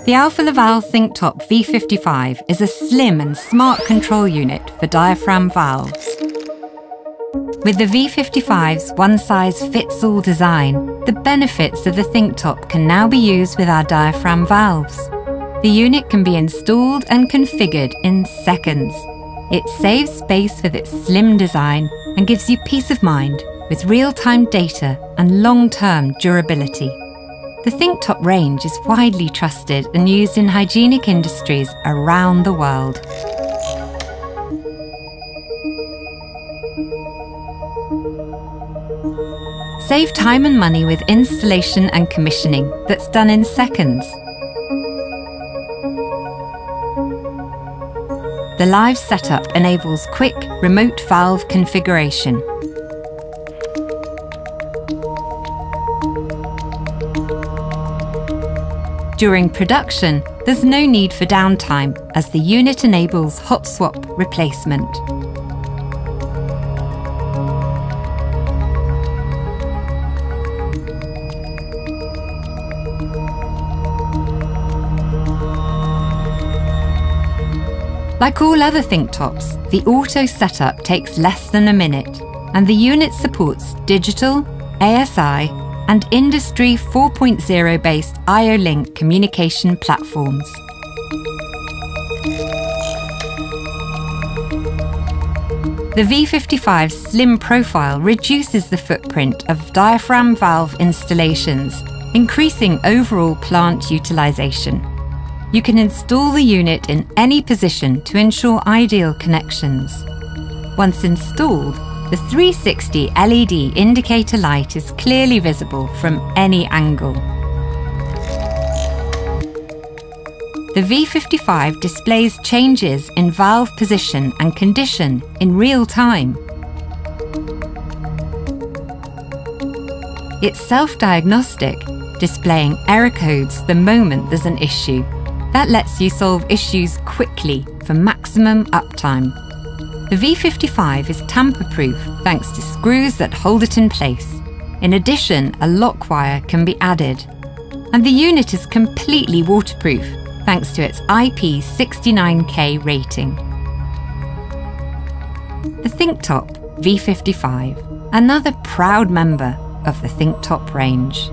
The Alfa Laval ThinkTop V55 is a slim and smart control unit for diaphragm valves. With the V55's one-size-fits-all design, the benefits of the ThinkTop can now be used with our diaphragm valves. The unit can be installed and configured in seconds. It saves space with its slim design and gives you peace of mind with real-time data and long-term durability. The ThinkTop range is widely trusted and used in hygienic industries around the world. Save time and money with installation and commissioning that's done in seconds. The live setup enables quick remote valve configuration. During production, there's no need for downtime as the unit enables hot swap replacement. Like all other ThinkTops, the auto setup takes less than a minute, and the unit supports digital, ASI, and Industry 4.0 based IO-Link communication platforms. The V55's slim profile reduces the footprint of diaphragm valve installations, increasing overall plant utilization. You can install the unit in any position to ensure ideal connections. Once installed, the 360 LED indicator light is clearly visible from any angle. The V55 displays changes in valve position and condition in real time. It's self-diagnostic, displaying error codes the moment there's an issue. That lets you solve issues quickly for maximum uptime. The V55 is tamper-proof thanks to screws that hold it in place. In addition, a lock wire can be added. And the unit is completely waterproof thanks to its IP69K rating. The ThinkTop V55, another proud member of the ThinkTop range.